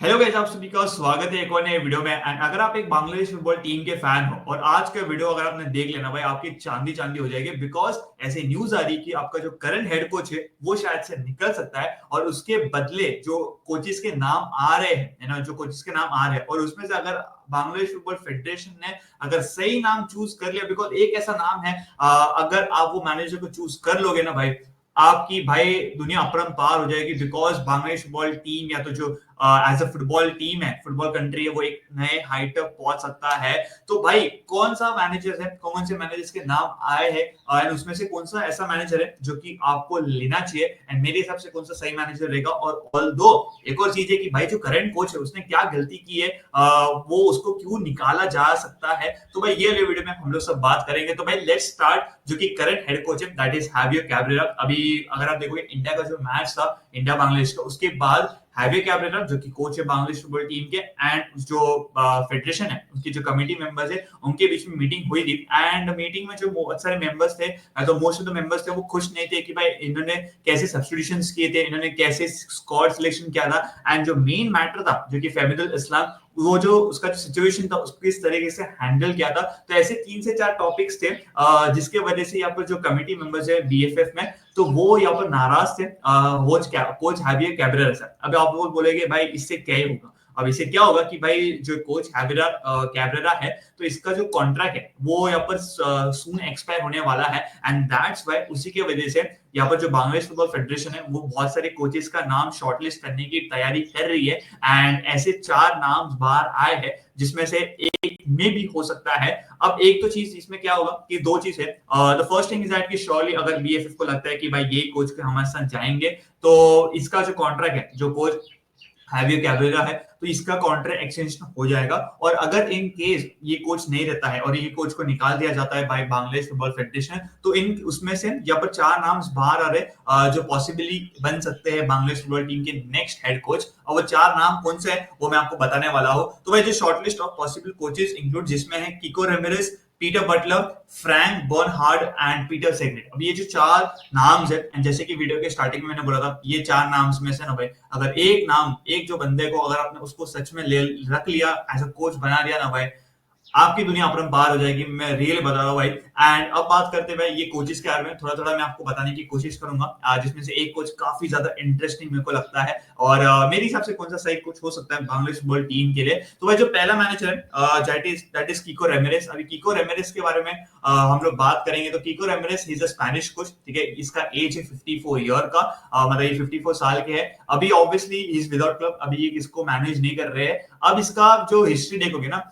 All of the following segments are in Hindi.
हेलो गाइस, आप सभी का स्वागत है एक और नए वीडियो में। एंड अगर आप एक बांग्लादेश फुटबॉल टीम के फैन हो और आज का वीडियो अगर आपने देख लेना भाई, आपकी चांदी चांदी हो जाएगी। बिकॉज ऐसे न्यूज आ रही कि आपका जो करंट हेड कोच है वो शायद से निकल सकता है और उसके बदले जो कोचेस के नाम आ रहे हैं, है ना, जो कोचेस के नाम आ रहे हैं और उसमें से अगर बांग्लादेश फुटबॉल फेडरेशन ने अगर सही नाम चूज कर लिया, बिकॉज एक ऐसा नाम है, अगर आप वो मैनेजर को चूज कर लोगे ना भाई, आपकी भाई दुनिया अपरंपार हो जाएगी। बिकॉज बांग्लादेश फुटबॉल टीम या तो जो एज अ फुटबॉल टीम है, फुटबॉल कंट्री है, वो एक नए हाइट तक पहुंच सकता है। तो भाई कौन सा मैनेजर है, कौन से मैनेजर्स के नाम आए हैं एंड उसमें से कौन सा ऐसा मैनेजर है जो कि आपको लेना चाहिए एंड मेरे हिसाब से कौन सा सही मैनेजर रहेगा। और ऑल दो एक और चीज है कि भाई जो करंट कोच है उसने क्या गलती की है, वो उसको क्यों निकाला जा सकता है। तो भाई ये वाले वीडियो में हम लोग सब बात करेंगे। तो भाई लेट्स स्टार्ट। जो कि करंट हेड कोच है दैट इज हैवियर कैब्रेरा। अभी अगर आप देखोगे इंडिया का जो मैच था, इंडिया बांग्लादेश का, उसके बाद हैवियर कैब्रेरा जो कि कोच है बांग्लादेश फुटबॉल टीम के एंड जो फेडरेशन है उसकी जो कमेटी मेंबर्स है उनके बीच में मीटिंग हुई थी। एंड मीटिंग में जो बहुत सारे मेंबर्स थे, तो मोस्ट ऑफ द मेंबर्स थे, वो खुश नहीं थे कि भाई इन्होंने कैसे सब्स्टिट्यूशंस किए थे, इन्होंने कैसे स्क्वाड सिलेक्शन किया था। एंड जो मेन मैटर था जो कि फहमीदुल इस्लाम, वो जो उसका जो सिचुएशन था उसको किस तरीके से हैंडल किया था। तो ऐसे 3 से 4 टॉपिक्स थे जिसके वजह से यहाँ पर जो कमेटी मेंबर्स है बीएफएफ में, तो वो यहाँ पर नाराज थे कोच हैवियर कैब्रेरा से। अब आप वो बोलेंगे भाई इससे क्या ही होगा। अब इससे क्या होगा कि भाई जो कोच हैवियर कैब्रेरा है, तो इसका जो कॉन्ट्रैक्ट है वो यहाँ पर सून एक्सपायर होने वाला है। एंड दैट्स व्हाई उसी की वजह से यहाँ पर जो बांग्लादेश फुटबॉल फेडरेशन है वो बहुत सारे कोचेस का नाम शॉर्टलिस्ट करने की तैयारी कर रही है। एंड ऐसे 4 नाम बाहर आए हैं जिसमें से एक में भी हो सकता है। अब एक तो चीज इसमें क्या होगा कि 2 चीज है। The first thing is that कि श्योरली अगर बीएफएफ को लगता है कि भाई ये कोच के हमारे साथ जाएंगे, तो इसका जो कॉन्ट्रैक्ट है, जो कोच हैवियर कैब्रेरा है, तो इसका कॉन्ट्रैक्ट एक्सटेंशन हो जाएगा। और अगर इन केस ये कोच नहीं रहता है और ये कोच को निकाल दिया जाता है बाय बांग्लादेश फुटबॉल फेडरेशन, तो इन उसमें से यहाँ पर 4 नाम बाहर आ रहे जो पॉसिबली बन सकते हैं बांग्लादेश फुटबॉल टीम के नेक्स्ट हेड कोच। और वो 4 नाम कौन से हैं वो मैं आपको बताने वाला हूँ। तो भाई जो shortlist of possible coaches include जिसमें है Kiko Ramirez, Peter Butler, Frank Bernhard and Peter Segrt. अब ये जो 4 नाम्स है, जैसे कि वीडियो के स्टार्टिंग में मैंने बोला था, ये 4 नाम्स में से ना भाई अगर एक नाम, एक जो बंदे को अगर आपने उसको सच में ले रख लिया, एज अ कोच बना दिया ना भाई, आपकी दुनिया अपरंपार हो जाएगी। मैं रियल बता रहा हूँ भाई। एंड अब बात करते हैं भाई ये कोचेस के बारे में, थोड़ा थोड़ा मैं आपको बताने की कोशिश करूंगा, जिसमें से एक कोच काफी ज्यादा इंटरेस्टिंग मेरे को लगता है और मेरे हिसाब से कौन सा सही कोच हो सकता है बांग्लादेश फुटबॉल टीम के लिए। तो भाई जो पहला मैनेजर है दैट इज किको रेमिरेस। अभी किको रेमिरेस के बारे में हम लोग बात करेंगे। तो किको रेमिरेस इज अ स्पेनिश कोच, ठीक है। इसका एज है 54 ईयर का, मतलब ये 54 साल के है। अभी ऑब्वियसली इज विदाउट क्लब, अभी ये इसको मैनेज नहीं कर रहे हैं। अब इसका जो हिस्ट्री देखोगे ना,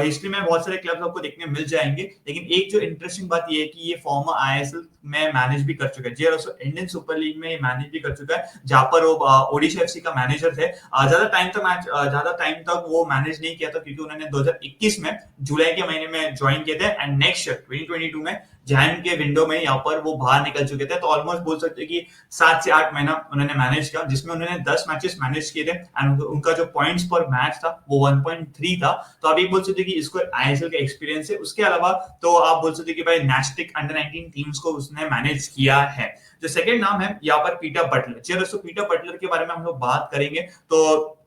हिस्ट्री में बहुत सारे क्लब्स आपको देखने मिल जाएंगे, लेकिन एक जो इंटरेस्टिंग बात ये है कि ये फॉर्मर आईएसएल में मैनेज भी कर चुका है जी, और इंडियन सुपर लीग में मैनेज भी कर चुका है, जहां पर वो ओडिशा एफसी का मैनेजर थे। ज्यादा टाइम तक वो मैनेज नहीं किया था क्योंकि उन्होंने 2021 में जुलाई के महीने में ज्वाइन किए थे एंड नेक्स्ट ईयर 2022 में जैन के विंडो में यहाँ पर वो बाहर निकल चुके थे। तो ऑलमोस्ट बोल सकते हैं कि 7 से 8 महीना उन्होंने मैनेज किया, जिसमें उन्होंने 10 मैचेस मैनेज किए थे एंड उनका जो पॉइंट्स पर मैच था वो 1.3 था। तो आप ये बोल सकते कि इसको आईएसएल का एक्सपीरियंस है। उसके अलावा तो आप बोल सकते कि भाई नेस्टिक अंडर 19 टीम्स को उसने मैनेज किया है। जो सेकंड नाम है यहाँ पर पीटर बटलर। चलिए दोस्तों, पीटर बटलर के बारे में हम लोग बात करेंगे। तो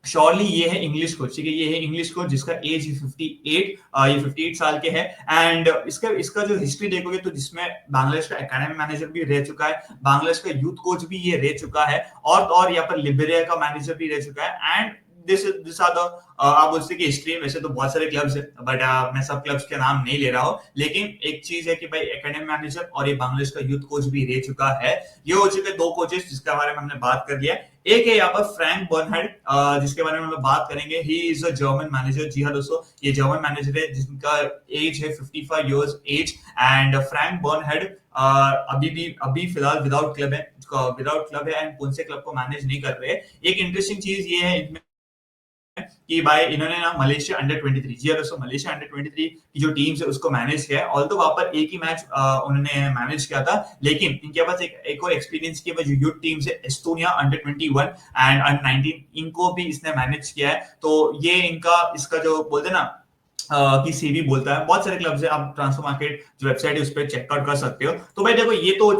श्योरली ये है इंग्लिश कोच, ठीक है। ये है इंग्लिश कोच जिसका एज 58, ये 58 साल के हैं। एंड इसका इसका जो हिस्ट्री देखोगे तो जिसमें बांग्लादेश का एकेडमी मैनेजर भी रह चुका है, बांग्लादेश का यूथ कोच भी ये रह चुका है, और यहाँ पर लिबेरिया का मैनेजर भी रह चुका है। एंड दिस आर द आप बोलते कि हिस्ट्री में वैसे तो बहुत सारे क्लब्स है, बट मैं सब क्लब्स के नाम नहीं ले रहा हूँ। लेकिन एक चीज है कि भाई एकेडमी मैनेजर और ये बांग्लादेश का यूथ कोच भी रह चुका है। ये हो चुके 2 कोचेस जिसके बारे में हमने बात कर लिया। एक है यहाँ पर फ्रैंक बर्नहार्ड, जिसके बारे में हम लोग बात करेंगे। He is a German manager. जी हाँ दोस्तों, ये जर्मन मैनेजर है जिनका एज है 55 years age. And Frank Bernhard अभी फिलहाल विदाउट क्लब है एंड कौन से क्लब को मैनेज नहीं कर रहे। एक इंटरेस्टिंग चीज ये है इनमें कि भाई इन्होंने ना मलेशिया अंडर 23, जी दोस्तों, मलेशिया अंडर 23 की जो टीम है उसको मैनेज किया है। ऑल्दो वहां पर एक ही मैच उन्होंने मैनेज किया था, लेकिन इनके पास एक और एक्सपीरियंस की जो यूथ टीम है एस्टोनिया अंडर 21 एंड अंडर 19, इनको भी इसने मैनेज किया है। तो ये इसका जो बोलते ना की सीवी बोलता है। बहुत सारे क्लब्स है, आप ट्रांसफर मार्केट जो वेबसाइट है उस पर चेकआउट कर सकते हो। तो भाई देखो, ये तो हो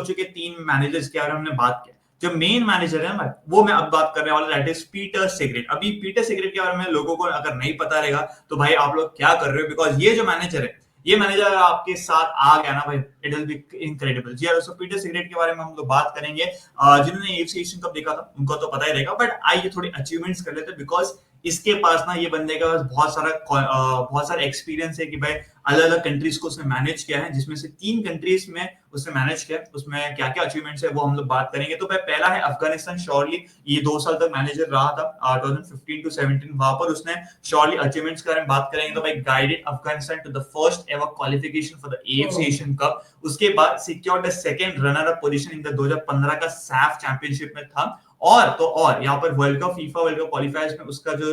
चुके 3 मैनेजर्स के बारे में हमने बात किया। जो मेन मैनेजर है ना, वो मैं अब बात करने वाला, दैट इज पीटर सिगरेट। अभी पीटर सिगरेट के बारे में लोगों को अगर नहीं पता रहेगा तो भाई आप लोग क्या कर रहे हो, बिकॉज ये जो मैनेजर है, ये मैनेजर अगर आपके साथ आ गया ना भाई, इट विल बी इनक्रेडिबल जी। दोस्तों पीटर सिगरेट के बारे में हम लोग बात करेंगे। जिन्होंने एफसी एशियन कप देखा था उनको तो पता ही रहेगा, बट आइए थोड़ी अचीवमेंट्स कर लेते हैं, बिकॉज इसके पास ना, ये बंदे के पास बहुत सारा एक्सपीरियंस है कि भाई अलग अलग कंट्रीज को उसने मैनेज किया है, जिसमें से 3 कंट्रीज में उसने मैनेज किया। उसमें क्या क्या अचीवमेंट्स है वो हम लोग बात करेंगे। तो भाई पहला है अफगानिस्तान। श्योरली ये 2 साल तक मैनेजर रहा था, 2015 टू 17 वहां पर उसने श्योरली अचीवमेंट्स के बारे में बात करेंगे। तो भाई guided Afghanistan to the first ever qualification for the AFC Asian Cup. उसके बाद secured the second runner up position in the 2015 का सैफ चैंपियनशिप में था। और यहाँ पर World Cup, FIFA World Cup qualifiers में उसका जो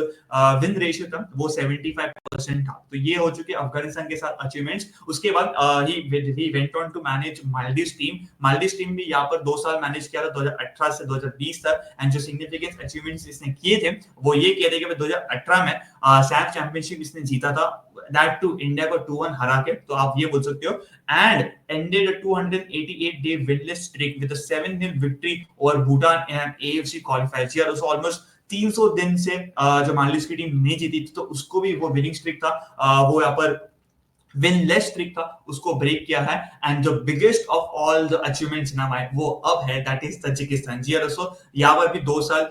विन रेशियो था वो 75% था। तो ये हो चुके अफगानिस्तान के साथ अचीवमेंट्स। उसके बाद ही went on to manage Maldives team. Maldives team भी यहाँ पर 2 साल मैनेज किया था, 2018 से 2020 तक। एंड जो सिग्निफिकेंट अचीवमेंट्स इसने किए थे वो ये किए थे कि 2018 में सैफ चैंपियनशिप इसने जीता था, दैट टू इंडिया को 2-1 हरा के, तो आप ये बोल सकते हो। And ended a 288-day winless streak with a 7-0 victory over Bhutan in an AFC qualifiers। यार उसको ऑलमोस्ट 300 दिन से जो मालदीव्स की टीम नहीं जीती थी, तो उसको भी वो विनिंग स्ट्रिक था, वो यहाँ पर विनलेस स्ट्रिक था, उसको ब्रेक किया है। एंड जो biggest of all the achievements ना भाई वो अब है, दैट इज तजिकिस्तान। जी दोस्तों यहाँ पर भी 2 साल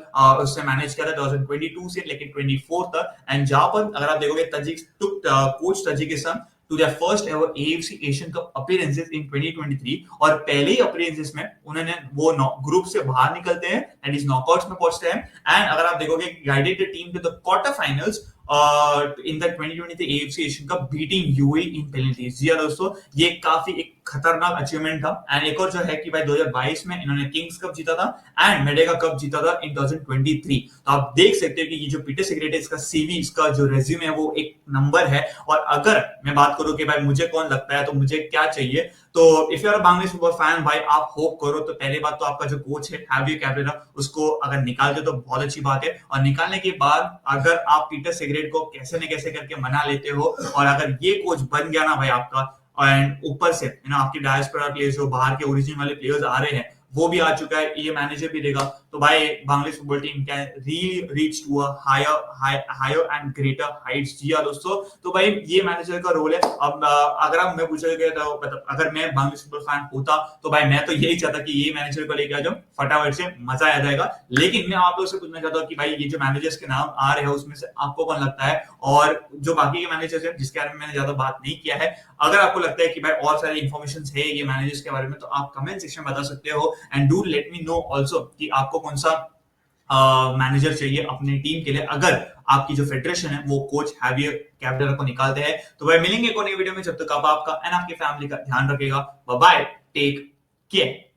उसने मैनेज किया था, 2022 से लेकर 24 तक। एंड जहां पर अगर आप देखोगे, Tajik took coach Tajikistan to their first ever AFC Asian Cup appearances in 2023। और पहले ही अपीयरेंसेस में उन्होंने वो ग्रुप से बाहर निकलते हैं एंड इस नॉकआउट्स में पहुंचते हैं। एंड अगर आप देखोगे, guided the team to the quarter finals in the 2023 AFC Asian cup, beating UAE in penalties. जी दोस्तों ये काफी एक खतरनाक अचीवमेंट था। एंड एक और जो है कि भाई 2022 में इन्होंने किंग्स कप जीता था एंड मेडेगा कप जीता था इन 2023। तो आप देख सकते हो कि ये जो पीटर सिगरेट है, इसका सीवी, इसका जो रेज्यूमे है वो एक नंबर है। और अगर मैं बात करूं कि भाई मुझे कौन लगता है तो मुझे क्या चाहिए, तो if you are Bangladesh football fan भाई, आप होप करो तो पहली बात तो आपका जो कोच है हैवियर कैब्रेरा, उसको अगर निकाल दे तो बहुत अच्छी बात है। और निकालने के बाद अगर आप पीटर सिगरेट को कैसे न कैसे करके मना लेते हो, और अगर ये कोच बन गया ना भाई आपका, एंड ऊपर से आपके डायस्पोरा प्लेयर्स, जो बाहर के ओरिजिन वाले प्लेयर्स आ रहे हैं, वो भी आ चुका है, ये मैनेजर भी देगा, तो भाई Bangladesh football team can reach to a higher and greater heights. जी हाँ दोस्तों, तो भाई ये मैनेजर का रोल है। अब अगर आप मैं पूछोगे तो मतलब अगर मैं बांग्लादेश फुटबॉल फैन होता तो भाई मैं तो यही चाहता कि ये मैनेजर को लेके आ जाओ, फटाफट से मजा आ जाएगा। लेकिन मैं आप लोगों से पूछना चाहता हूँ कि भाई ये जो मैनेजर्स के नाम आ रहे हैं उसमें से आपको कौन लगता है, और जो बाकी के मैनेजर्स हैं जिसके बारे में मैंने ज्यादा बात नहीं किया है, अगर आपको लगता है कि भाई और सारी इन्फॉर्मेशन है ये मैनेजर्स के बारे में, तो आप कमेंट सेक्शन में बता सकते हो। And do let me know also कि आपको कौन सा मैनेजर चाहिए अपनी टीम के लिए, अगर आपकी जो फेडरेशन है वो कोच हैवियर कैब्रेरा को निकालते हैं। तो भाई मिलेंगे कोई नई वीडियो में, जब तक आप आपका एंड आपकी फैमिली का ध्यान रखेगा। Bye bye, take care.